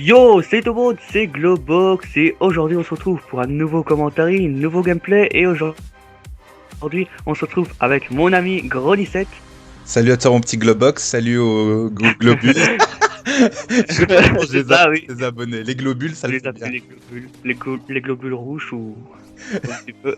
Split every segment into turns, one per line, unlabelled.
Yo, c'est tout le monde, c'est Globox et aujourd'hui on se retrouve pour un nouveau commentaire, un nouveau gameplay et aujourd'hui on se retrouve avec mon ami Gronissette.
Salut à toi mon petit Globox, salut aux globules. Je sais pas comment je les appelle,
oui.
les abonnés. Les globules, ça
Je
le
les
fait bien.
appelle les globules rouges ou un petit peu.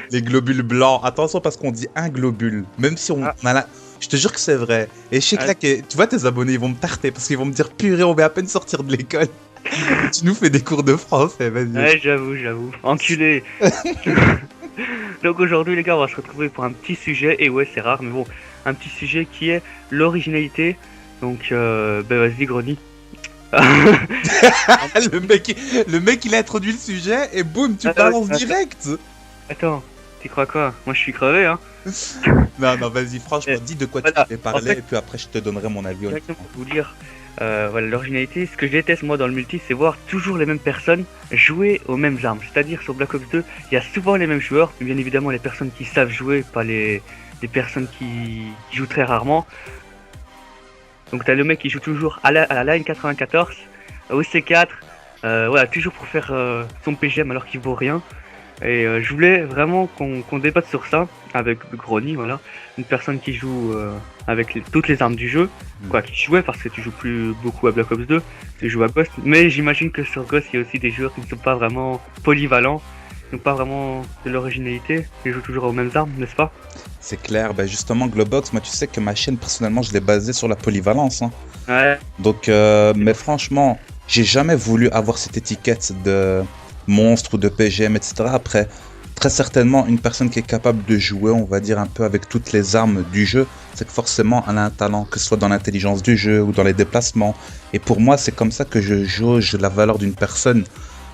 Les globules blancs. Attention parce qu'on dit un globule. Même si on a la... Je te jure que c'est vrai. Et je sais que là, tu vois tes abonnés, ils vont me tarter parce qu'ils vont me dire purée, on va à peine sortir de l'école. Tu nous fais des cours de français, vas-y.
Ouais, j'avoue. Enculé. Donc aujourd'hui les gars, on va se retrouver pour un petit sujet, et ouais c'est rare mais bon, un petit sujet qui est l'originalité. Donc vas-y Grony.
le mec il a introduit le sujet et boum, tu balances direct.
Attends, tu crois quoi? Moi je suis crevé hein.
Non, vas-y, franchement, dis de quoi tu fais parler, en fait, et puis après je te donnerai mon avis.
Pour vous dire, voilà, l'originalité, ce que je déteste moi dans le multi, c'est voir toujours les mêmes personnes jouer aux mêmes armes. C'est-à-dire sur Black Ops 2, il y a souvent les mêmes joueurs, bien évidemment les personnes qui savent jouer, pas les personnes qui jouent très rarement. Donc t'as le mec qui joue toujours à la line 94, au C4, voilà, toujours pour faire son PGM alors qu'il vaut rien. Et je voulais vraiment qu'on débatte sur ça avec Grony, voilà, une personne qui joue avec toutes les armes du jeu, quoi, qui jouait parce que tu joues plus beaucoup à Black Ops 2, tu joues à Ghost, mais j'imagine que sur Ghost il y a aussi des joueurs qui ne sont pas vraiment polyvalents, qui n'ont pas vraiment de l'originalité, qui jouent toujours aux mêmes armes, n'est-ce pas?
C'est clair, bah justement Globox, moi tu sais que ma chaîne personnellement je l'ai basée sur la polyvalence, hein.
Ouais.
Donc, mais franchement, j'ai jamais voulu avoir cette étiquette de monstre ou de PGM, etc. Après, très certainement, une personne qui est capable de jouer, on va dire, un peu avec toutes les armes du jeu, c'est que forcément, elle a un talent, que ce soit dans l'intelligence du jeu ou dans les déplacements. Et pour moi, c'est comme ça que je jauge la valeur d'une personne.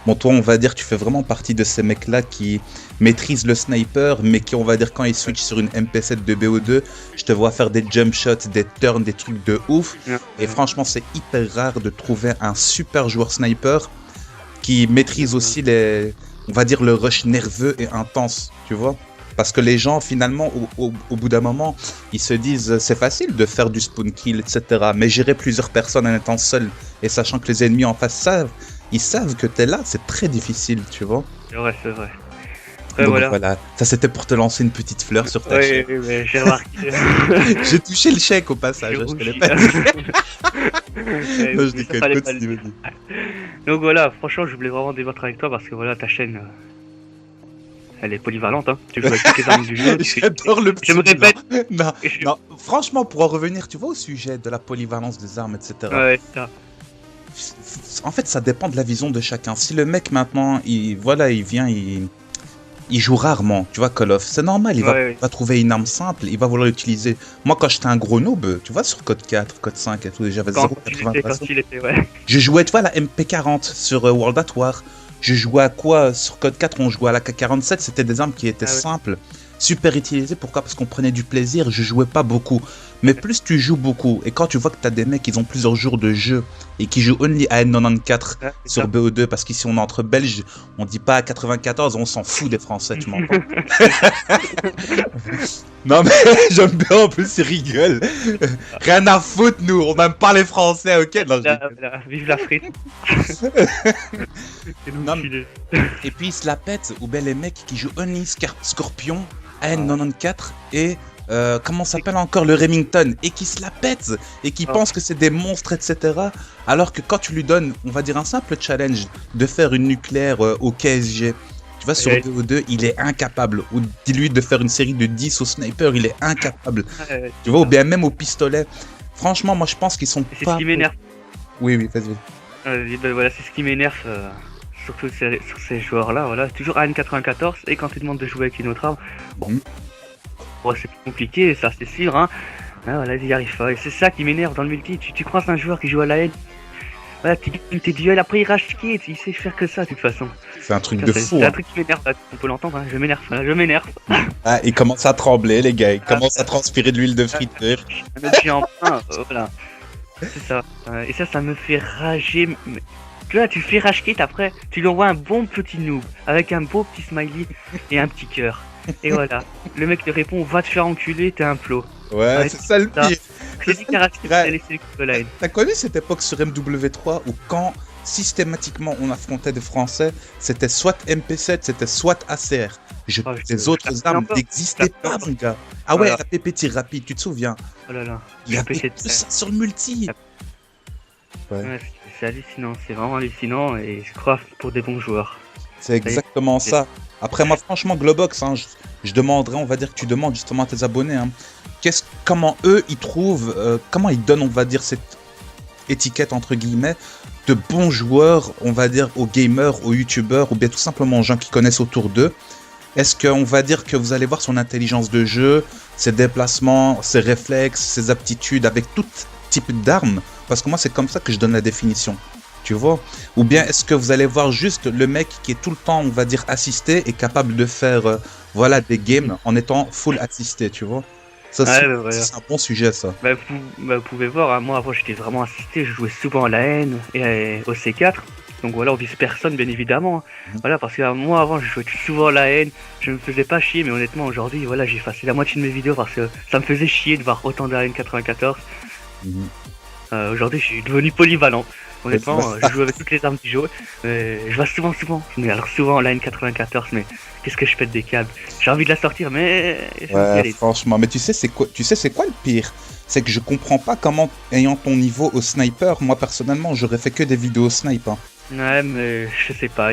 Bon, toi, on va dire, tu fais vraiment partie de ces mecs-là qui maîtrisent le sniper, mais qui, on va dire, quand ils switchent sur une MP7 de BO2, je te vois faire des jump shots, des turns, des trucs de ouf. Et franchement, c'est hyper rare de trouver un super joueur sniper qui maîtrise aussi on va dire, le rush nerveux et intense, tu vois. Parce que les gens, finalement, au bout d'un moment, ils se disent, c'est facile de faire du spawn kill, etc. Mais gérer plusieurs personnes en étant seul et sachant que les ennemis en face savent, ils savent que t'es là, c'est très difficile, tu vois.
C'est vrai.
Donc voilà, ça c'était pour te lancer une petite fleur sur ta chaîne.
Oui, j'ai remarqué.
J'ai touché le chèque au passage, je te l'ai pas dit. Non, je déconne, continue.
Donc voilà, franchement, je voulais vraiment débattre avec toi parce que voilà, ta chaîne, elle est polyvalente, hein. Tu joues avec toutes les armes du jeu.
J'adore le petit.
Je me répète.
Non, franchement, pour en revenir, tu vois, au sujet de la polyvalence des armes, etc.
Ouais, ça.
En fait, ça dépend de la vision de chacun. Si le mec maintenant, il vient, il joue rarement, tu vois, Call of. C'est normal, il va trouver une arme simple, il va vouloir l'utiliser. Moi, quand j'étais un gros noob, tu vois, sur Code 4, Code 5 et tout, j'avais 0,80. Je jouais, tu vois, la MP40 sur World at War. Je jouais à quoi? Sur Code 4, on jouait à la K47, c'était des armes qui étaient simples, super utilisées. Pourquoi? Parce qu'on prenait du plaisir, je jouais pas beaucoup. Mais plus tu joues beaucoup, et quand tu vois que t'as des mecs qui ont plusieurs jours de jeu et qui jouent only à N94 sur BO2, parce qu'ici on est entre Belges, on dit pas à 94, on s'en fout des Français, tu m'entends? Non mais j'aime bien, en plus ils rigolent. Rien à foutre nous, on n'aime pas les Français, ok? Non,
vive la frite.
Non, et puis ils se la pètent, ou bien les mecs qui jouent only Scorpion à N94 et comment s'appelle encore, le Remington, et qui se la pète et qui pense que c'est des monstres, etc. Alors que quand tu lui donnes, on va dire, un simple challenge de faire une nucléaire au KSG, tu vois, sur BO2, il est incapable. Ou dis-lui de faire une série de 10 au sniper, il est incapable. Tu vois, ou bien même au pistolet. Franchement, moi je pense qu'ils sont pas...
C'est ce qui m'énerve.
Oui, vas-y.
Voilà, c'est ce qui m'énerve. Surtout sur ces joueurs-là, voilà, toujours à N94, et quand tu demandes de jouer avec une autre arme, bon, c'est plus compliqué, ça c'est sûr, hein. Voilà, il y arrive pas, et c'est ça qui m'énerve dans le multi. Tu croises un joueur qui joue à la haine, voilà, tu gagnes tes duels, après il rage kit, il sait faire que ça de toute façon.
C'est un truc de fou.
C'est un truc qui m'énerve, on peut l'entendre, hein. Je m'énerve.
Ah, il commence à trembler, les gars, il commence à transpirer de l'huile de friture.
Voilà. C'est ça, et ça me fait rager. Tu vois, tu fais rage kit, après tu lui envoies un bon petit noob avec un beau petit smiley et un petit cœur. Et voilà, le mec te répond, va te faire enculer, t'es un plot.
Ouais, c'est ça le pire.
C'est dit caractère, laissé le line.
T'as connu cette époque sur MW3 où quand systématiquement on affrontait des Français, c'était soit MP7, c'était soit ACR.
Oh,
Les autres armes n'existaient pas, mon gars. Ah ouais,
Voilà.
la PP tir rapide, tu te souviens?
Oh là là.
Il y
La
avait
PC
tout ça sur le multi. Ouais.
Ouais, c'est hallucinant, c'est vraiment hallucinant et je crois pour des bons joueurs.
C'est exactement ça. Après, moi, franchement, Globox, hein, je demanderais, on va dire que tu demandes justement à tes abonnés, hein, comment eux, ils trouvent, comment ils donnent, on va dire, cette étiquette, entre guillemets, de bons joueurs, on va dire, aux gamers, aux youtubeurs, ou bien tout simplement aux gens qui connaissent autour d'eux. Est-ce qu'on va dire que vous allez voir son intelligence de jeu, ses déplacements, ses réflexes, ses aptitudes avec tout type d'armes? Parce que moi, c'est comme ça que je donne la définition. Tu vois? Ou bien est-ce que vous allez voir juste le mec qui est tout le temps, on va dire, assisté et capable de faire voilà, des games en étant full assisté, tu vois? Ça,
Ouais,
c'est un bon sujet, ça.
vous pouvez voir, hein, moi avant j'étais vraiment assisté, je jouais souvent à la haine et au C4. Donc voilà, on vise personne bien évidemment. Voilà, parce que moi avant je jouais souvent à la haine, je me faisais pas chier, mais honnêtement aujourd'hui, voilà, j'ai effacé la moitié de mes vidéos parce que ça me faisait chier de voir autant de la haine 94. Aujourd'hui je suis devenu polyvalent. Honnêtement, je joue avec toutes les armes du jeu. Je vois souvent la N94, mais qu'est-ce que je pète des câbles. J'ai envie de la sortir, mais
ouais, franchement, mais tu sais c'est quoi le pire? C'est que je comprends pas comment, ayant ton niveau au sniper, moi personnellement, j'aurais fait que des vidéos snipe. Hein.
Ouais, mais je sais pas.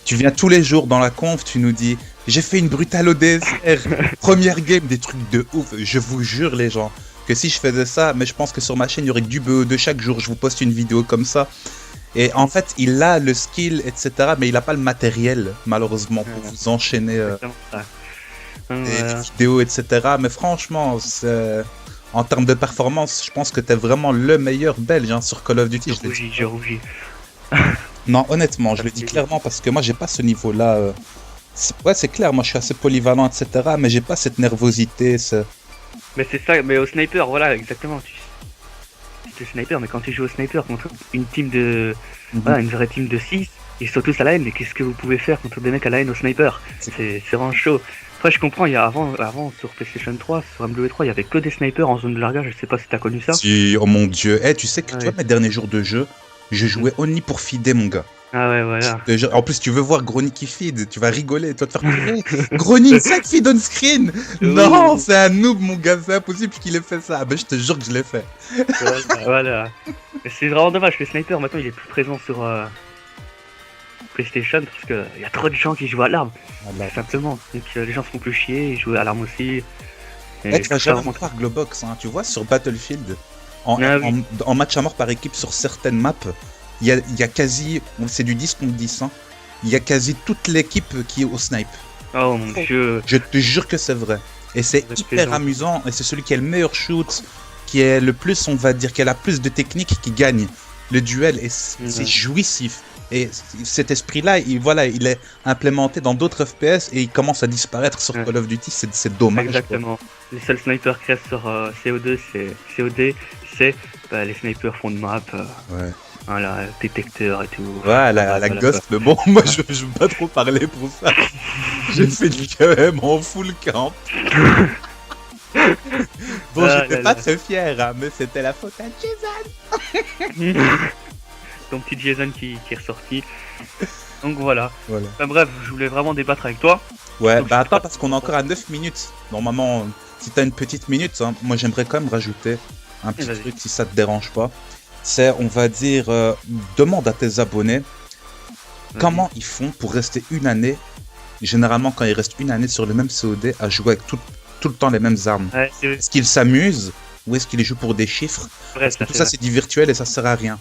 Tu viens tous les jours dans la conf, tu nous dis j'ai fait une brutale ODSR, première game, des trucs de ouf. Je vous jure, les gens, que si je faisais ça, mais je pense que sur ma chaîne il y aurait que du BO2 chaque jour, je vous poste une vidéo comme ça. Et en fait, il a le skill, etc., mais il a pas le matériel, malheureusement, pour vous enchaîner les vidéos, etc. Mais franchement, en termes de performance, je pense que t'es vraiment le meilleur belge hein, sur Call of Duty.
J'ai rougi.
Non, honnêtement, je le dis clairement parce que moi, j'ai pas ce niveau-là. Ouais, c'est clair, moi je suis assez polyvalent, etc., mais j'ai pas cette nervosité,
Mais c'est ça, mais au sniper, voilà, exactement. C'était sniper, mais quand tu joues au sniper contre une team de. Voilà, une vraie team de 6, ils sont tous à la haine, mais qu'est-ce que vous pouvez faire contre des mecs à la haine au sniper? C'est vraiment chaud. Après, je comprends, il y a avant sur PlayStation 3, sur MW3, il y avait que des snipers en zone de largage, je sais pas si t'as connu ça.
Si, oh mon dieu, tu sais que tu vois mes derniers jours de jeu, je jouais only pour feeder mon gars.
Ah ouais, voilà.
En plus, tu veux voir Grony qui feed, tu vas rigoler, tu vas te faire pleurer. Grony, ça qui feed on screen. Non, c'est un noob, mon gars, c'est impossible qu'il ait fait ça. Ah ben, je te jure que je l'ai fait.
Voilà. C'est vraiment dommage que Sniper, maintenant, il est plus présent sur PlayStation parce que il y a trop de gens qui jouent à l'arme. Simplement. Donc les gens se font plus chier, ils jouent à l'arme aussi.
Tu vas jamais voir Globox, hein, tu vois, sur Battlefield, en match à mort par équipe sur certaines maps. Il y a quasi, c'est du 10 contre 10, hein. Il y a quasi toute l'équipe qui est au snipe.
Oh mon dieu.
Je te jure que c'est vrai. Et c'est hyper amusant, et c'est celui qui a le meilleur shoot, qui est le plus, on va dire, qui a la plus de technique qui gagne le duel, et c'est jouissif. Et cet esprit-là, il est implémenté dans d'autres FPS, et il commence à disparaître sur Call of Duty, c'est dommage.
Exactement. Quoi. Les seuls snipers qui restent sur COD, c'est les snipers fond de map.
Ouais.
Voilà, détecteur et tout.
Voilà, la gosse, mais bon, moi je veux pas trop parler pour ça. J'ai fait du KM en full camp. Bon, j'étais pas très fier, hein, mais c'était la faute à Jason.
Ton petit Jason qui est ressorti. Donc voilà. Enfin, bref, je voulais vraiment débattre avec toi.
Ouais, donc, attends, parce qu'on est encore à 9 minutes. Normalement, si t'as une petite minute, hein, moi j'aimerais quand même rajouter un petit truc si ça te dérange pas. C'est, on va dire, demande à tes abonnés comment ils font pour rester une année, généralement quand ils restent une année sur le même COD, à jouer avec tout le temps les mêmes armes. Est-ce qu'ils s'amusent ou est-ce qu'ils jouent pour des chiffres? Parce que tout ça c'est du virtuel et ça sert à rien.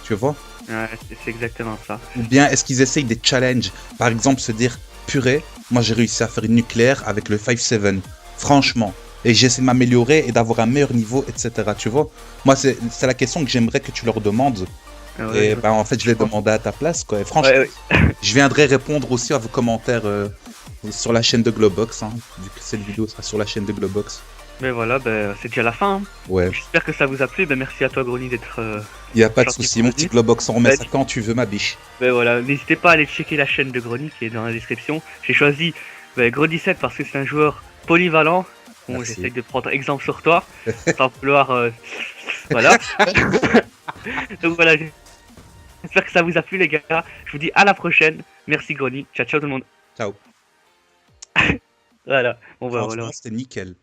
Tu vois?
Ouais, c'est exactement ça.
Ou bien est-ce qu'ils essayent des challenges? Par exemple, se dire, purée, moi j'ai réussi à faire une nucléaire avec le 5-7. Franchement. Et j'essaie de m'améliorer et d'avoir un meilleur niveau, etc. Tu vois? Moi, c'est la question que j'aimerais que tu leur demandes. Et en fait, je l'ai demandé à ta place, quoi. Et franchement, je viendrai répondre aussi à vos commentaires sur la chaîne de Globox, hein, vu que cette vidéo sera sur la chaîne de Globox.
Mais voilà, c'est déjà la fin. Hein.
Ouais.
J'espère que ça vous a plu. Merci à toi, Grony, d'être.
Il n'y a pas de souci, mon petit Globox, on remet ça quand tu veux, ma biche.
Voilà, n'hésitez pas à aller checker la chaîne de Grony qui est dans la description. J'ai choisi Gro17 parce que c'est un joueur polyvalent. Bon, j'essaie de prendre exemple sur toi, sans vouloir, voilà. Donc voilà, J'espère que ça vous a plu les gars. Je vous dis à la prochaine. Merci Grony. Ciao ciao tout le monde.
Ciao.
Voilà. Bon bah
Franchement,
voilà.
c'était nickel.